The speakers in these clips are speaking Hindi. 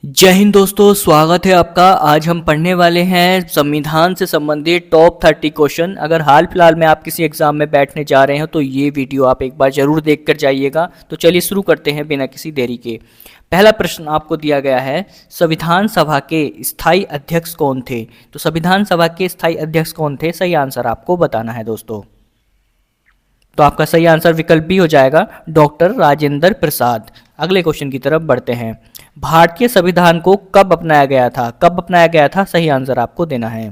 जय हिंद दोस्तों, स्वागत है आपका। आज हम पढ़ने वाले हैं संविधान से संबंधित टॉप 30 क्वेश्चन। अगर हाल फिलहाल में आप किसी एग्जाम में बैठने जा रहे हो तो ये वीडियो आप एक बार जरूर देख कर जाइएगा। तो चलिए शुरू करते हैं बिना किसी देरी के। पहला प्रश्न आपको दिया गया है, संविधान सभा के स्थायी अध्यक्ष कौन थे? तो संविधान सभा के स्थायी अध्यक्ष कौन थे, सही आंसर आपको बताना है दोस्तों। तो आपका सही आंसर विकल्प बी हो जाएगा, डॉक्टर राजेंद्र प्रसाद। अगले क्वेश्चन की तरफ बढ़ते हैं। भारतीय संविधान को कब अपनाया गया था? कब अपनाया गया था, सही आंसर आपको देना है।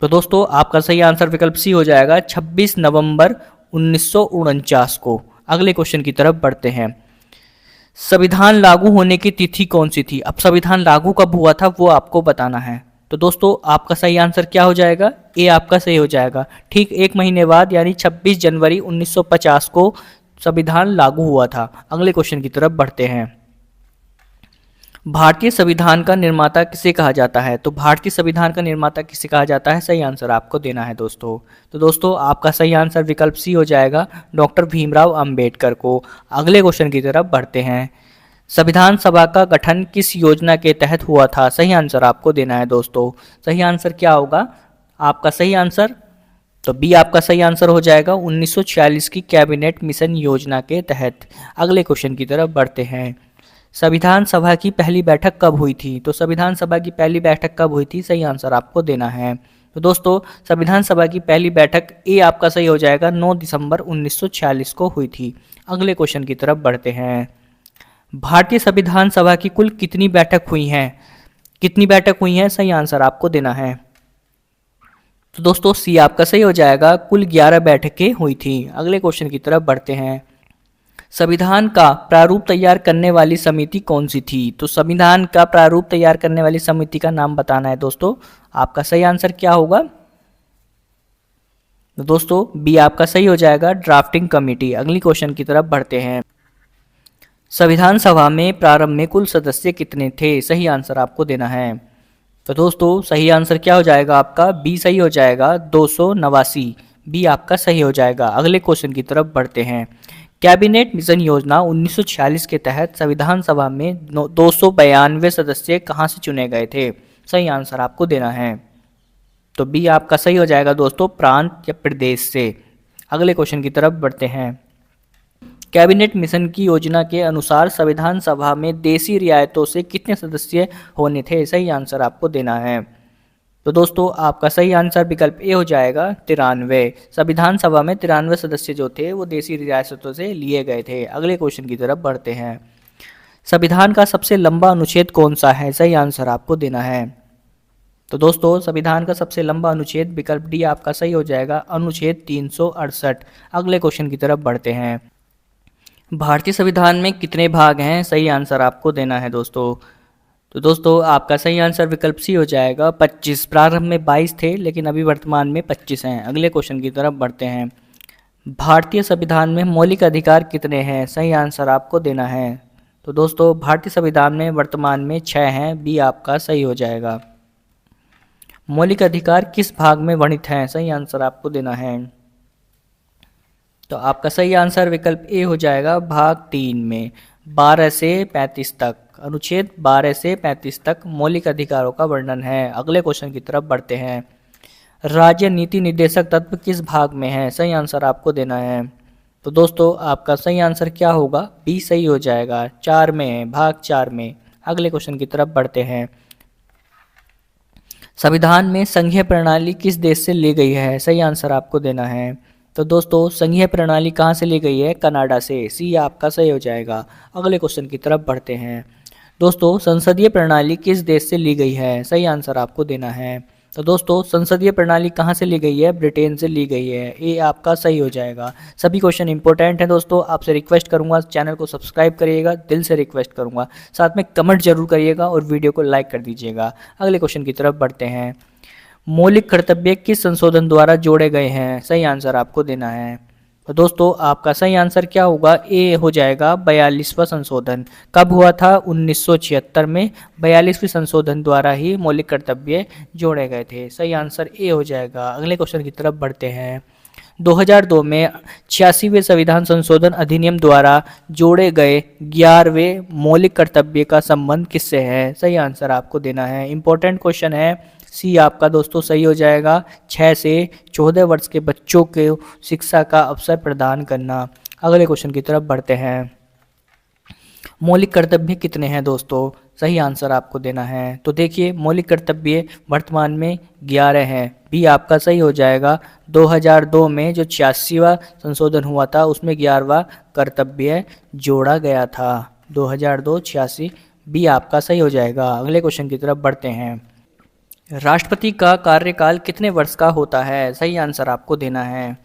तो दोस्तों आपका सही आंसर विकल्प सी हो जाएगा, 26 नवंबर 1949 को। अगले क्वेश्चन की तरफ बढ़ते हैं। संविधान लागू होने की तिथि कौन सी थी? अब संविधान लागू कब हुआ था वो आपको बताना है। तो दोस्तों आपका सही आंसर क्या हो जाएगा? ए आपका सही हो जाएगा। ठीक एक महीने बाद यानी 26 जनवरी 1950 को संविधान लागू हुआ था। अगले क्वेश्चन की तरफ बढ़ते हैं। भारतीय संविधान का निर्माता किसे कहा जाता है? तो भारतीय संविधान का निर्माता किसे कहा जाता है, सही आंसर आपको देना है दोस्तों। तो दोस्तों आपका सही आंसर विकल्प सी हो जाएगा, डॉक्टर भीमराव अंबेडकर को। अगले क्वेश्चन की तरफ बढ़ते हैं। संविधान सभा का गठन किस योजना के तहत हुआ था? सही आंसर आपको देना है दोस्तों। सही आंसर क्या होगा आपका? सही आंसर तो बी आपका सही आंसर हो जाएगा, 1946 की कैबिनेट मिशन योजना के तहत। अगले क्वेश्चन की तरफ बढ़ते हैं। संविधान सभा की पहली बैठक कब हुई थी? तो संविधान सभा की पहली बैठक कब हुई थी, सही आंसर आपको देना है। तो दोस्तों संविधान सभा की पहली बैठक ए आपका सही हो जाएगा, 9 दिसंबर 1946 को हुई थी। अगले क्वेश्चन की तरफ बढ़ते हैं। भारतीय संविधान सभा की कुल कितनी बैठक हुई हैं? कितनी बैठक हुई हैं, सही आंसर आपको देना है। तो दोस्तों सी आपका सही हो जाएगा, कुल 11 बैठकें हुई थी। अगले क्वेश्चन की तरफ बढ़ते हैं। संविधान का प्रारूप तैयार करने वाली समिति कौन सी थी? तो संविधान का प्रारूप तैयार करने वाली समिति का नाम बताना है दोस्तों। आपका सही आंसर क्या होगा? तो दोस्तों बी आपका सही हो जाएगा, ड्राफ्टिंग कमेटी। अगली क्वेश्चन की तरफ बढ़ते हैं। संविधान सभा में प्रारंभ में कुल सदस्य कितने थे? सही आंसर आपको देना है। तो दोस्तों सही आंसर क्या हो जाएगा आपका? बी सही हो जाएगा, 289। बी आपका सही हो जाएगा। अगले क्वेश्चन की तरफ बढ़ते हैं। कैबिनेट मिशन योजना 1946 के तहत संविधान सभा में 292 सदस्य कहां से चुने गए थे? सही आंसर आपको देना है। तो बी आपका सही हो जाएगा दोस्तों, प्रांत या प्रदेश से। अगले क्वेश्चन की तरफ बढ़ते हैं। कैबिनेट मिशन की योजना के अनुसार संविधान सभा में देशी रियायतों से कितने सदस्य होने थे? सही आंसर आपको देना है। तो दोस्तों आपका सही आंसर विकल्प ए हो जाएगा, 93। संविधान सभा में 93 सदस्य जो थे वो देशी रियासतों से लिए गए थे। अगले क्वेश्चन की तरफ बढ़ते हैं। संविधान का सबसे लंबा अनुच्छेद कौन सा है? सही आंसर आपको देना है। तो दोस्तों संविधान का सबसे लंबा अनुच्छेद विकल्प डी आपका सही हो जाएगा, अनुच्छेद 368। अगले क्वेश्चन की तरफ बढ़ते हैं। भारतीय संविधान में कितने भाग हैं? सही आंसर आपको देना है दोस्तों। तो दोस्तों आपका सही आंसर विकल्प सी हो जाएगा, 25। प्रारंभ में 22 थे लेकिन अभी वर्तमान में 25 हैं। अगले क्वेश्चन की तरफ बढ़ते हैं। भारतीय संविधान में मौलिक अधिकार कितने हैं? सही आंसर आपको देना है। तो दोस्तों भारतीय संविधान में वर्तमान में 6 हैं। बी आपका सही हो जाएगा। मौलिक अधिकार किस भाग में वर्णित हैं? सही आंसर आपको देना है। तो आपका सही आंसर विकल्प ए हो जाएगा, भाग 3 में 12 से 35 तक। अनुच्छेद 12 से 35 तक मौलिक अधिकारों का वर्णन है। अगले क्वेश्चन की तरफ बढ़ते हैं। राज्य नीति निर्देशक तत्व किस भाग में है? सही आंसर आपको देना है। तो दोस्तों आपका सही आंसर क्या होगा? बी सही हो जाएगा, 4 में है, भाग 4 में। अगले क्वेश्चन की तरफ बढ़ते हैं। संविधान में संघीय प्रणाली किस देश से ली गई है? सही आंसर आपको देना है। तो दोस्तों संघीय प्रणाली कहाँ से ली गई है? कनाडा से। सी आपका सही हो जाएगा। अगले क्वेश्चन की तरफ बढ़ते हैं। दोस्तों संसदीय प्रणाली किस देश से ली गई है? सही आंसर आपको देना है। तो दोस्तों संसदीय प्रणाली कहाँ से ली गई है? ब्रिटेन से ली गई है। ये आपका सही हो जाएगा। सभी क्वेश्चन इंपॉर्टेंट हैं दोस्तों। आपसे रिक्वेस्ट करूंगा चैनल को सब्सक्राइब करिएगा, दिल से रिक्वेस्ट करूंगा। साथ में कमेंट जरूर करिएगा और वीडियो को लाइक कर दीजिएगा। अगले क्वेश्चन की तरफ बढ़ते हैं। मौलिक कर्तव्य किस संशोधन द्वारा जोड़े गए हैं? सही आंसर आपको देना है। तो दोस्तों आपका सही आंसर क्या होगा? ए हो जाएगा, 42वां संशोधन। कब हुआ था? 1976 में 42वें संशोधन द्वारा ही मौलिक कर्तव्य जोड़े गए थे। सही आंसर ए हो जाएगा। अगले क्वेश्चन की तरफ बढ़ते हैं। 2002 में 86वें संविधान संशोधन अधिनियम द्वारा जोड़े गए 11वें मौलिक कर्तव्य का संबंध किससे है? सही आंसर आपको देना है। इंपॉर्टेंट क्वेश्चन है। सी आपका दोस्तों सही हो जाएगा। 6 से 14 वर्ष के बच्चों को शिक्षा का अवसर प्रदान करना। अगले क्वेश्चन की तरफ बढ़ते हैं। मौलिक कर्तव्य कितने हैं दोस्तों? सही आंसर आपको देना है। तो देखिए मौलिक कर्तव्य वर्तमान में 11 हैं। बी आपका सही हो जाएगा। 2002 में जो 86वां संशोधन हुआ था उसमें 11वां कर्तव्य जोड़ा गया था। 2002 86 बी आपका सही हो जाएगा। अगले क्वेश्चन की तरफ बढ़ते हैं। राष्ट्रपति का कार्यकाल कितने वर्ष का होता है? सही आंसर आपको देना है।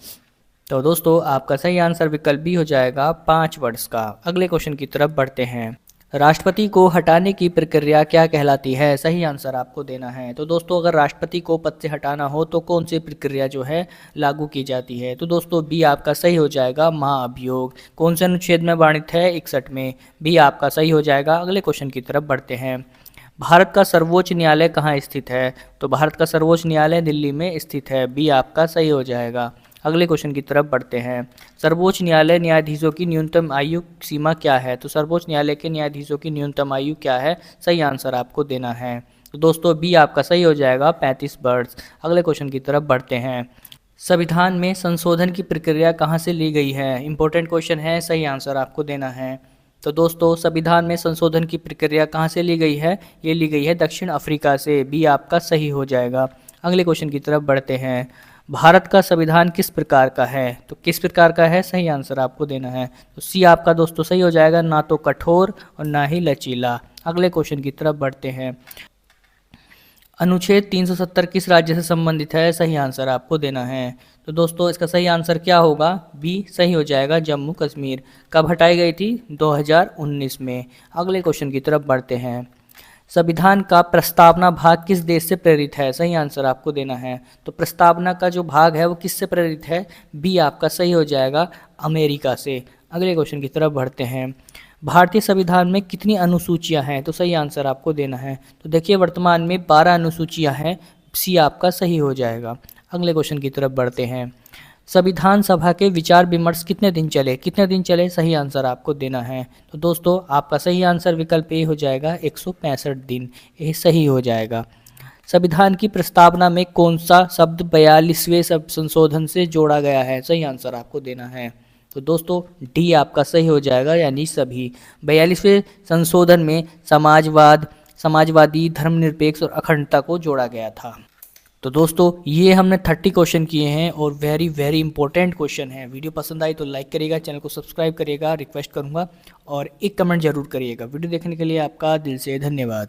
तो दोस्तों आपका सही आंसर विकल्प बी हो जाएगा 5 वर्ष का। अगले क्वेश्चन की तरफ बढ़ते हैं। राष्ट्रपति को हटाने की प्रक्रिया क्या कहलाती है? सही आंसर आपको देना है। तो दोस्तों अगर राष्ट्रपति को पद से हटाना हो तो कौन सी प्रक्रिया जो है लागू की जाती है? तो दोस्तों बी आपका सही हो जाएगा महाअभियोग। कौन से अनुच्छेद में वर्णित है? 61 में। बी आपका सही हो जाएगा। अगले क्वेश्चन की तरफ बढ़ते हैं। भारत का सर्वोच्च न्यायालय कहाँ स्थित है? तो भारत का सर्वोच्च न्यायालय दिल्ली में स्थित है। बी आपका सही हो जाएगा। अगले क्वेश्चन की तरफ बढ़ते हैं। सर्वोच्च न्यायालय न्यायाधीशों की न्यूनतम आयु सीमा क्या है? तो सर्वोच्च न्यायालय के न्यायाधीशों की न्यूनतम आयु क्या है? सही आंसर आपको देना है। तो दोस्तों बी आपका सही हो जाएगा 35 वर्ष। अगले क्वेश्चन की तरफ बढ़ते हैं। संविधान में संशोधन की प्रक्रिया कहाँ से ली गई है? इंपॉर्टेंट क्वेश्चन है। सही आंसर आपको देना है। तो दोस्तों संविधान में संशोधन की प्रक्रिया कहाँ से ली गई है? ये ली गई है दक्षिण अफ्रीका से। बी आपका सही हो जाएगा। अगले क्वेश्चन की तरफ बढ़ते हैं। भारत का संविधान किस प्रकार का है? तो किस प्रकार का है? सही आंसर आपको देना है। तो सी आपका दोस्तों सही हो जाएगा। ना तो कठोर और ना ही लचीला। अगले क्वेश्चन की तरफ बढ़ते हैं। अनुच्छेद 370 किस राज्य से संबंधित है? सही आंसर आपको देना है। तो दोस्तों इसका सही आंसर क्या होगा? बी सही हो जाएगा जम्मू कश्मीर। कब हटाई गई थी? 2019 में। अगले क्वेश्चन की तरफ बढ़ते हैं। संविधान का प्रस्तावना भाग किस देश से प्रेरित है? सही आंसर आपको देना है। तो प्रस्तावना का जो भाग है वो किससे प्रेरित है? बी आपका सही हो जाएगा अमेरिका से। अगले क्वेश्चन की तरफ बढ़ते हैं। भारतीय संविधान में कितनी अनुसूचियां हैं? तो सही आंसर आपको देना है। तो देखिए वर्तमान में 12 अनुसूचियां हैं। सी आपका सही हो जाएगा। अगले क्वेश्चन की तरफ बढ़ते हैं। संविधान सभा के विचार विमर्श कितने दिन चले? कितने दिन चले? सही आंसर आपको देना है। तो दोस्तों आपका सही आंसर विकल्प ए हो जाएगा 165 दिन। ये सही हो जाएगा। संविधान की प्रस्तावना में कौन सा शब्द 42वें संशोधन से जोड़ा गया है? सही आंसर आपको देना है। तो दोस्तों डी आपका सही हो जाएगा यानी सभी। 42वें संशोधन में समाजवाद, समाजवादी, धर्मनिरपेक्ष और अखंडता को जोड़ा गया था। तो दोस्तों ये हमने 30 क्वेश्चन किए हैं और वेरी वेरी इंपॉर्टेंट क्वेश्चन है। वीडियो पसंद आई तो लाइक करिएगा, चैनल को सब्सक्राइब करिएगा, रिक्वेस्ट करूंगा, और एक कमेंट जरूर करिएगा। वीडियो देखने के लिए आपका दिल से धन्यवाद।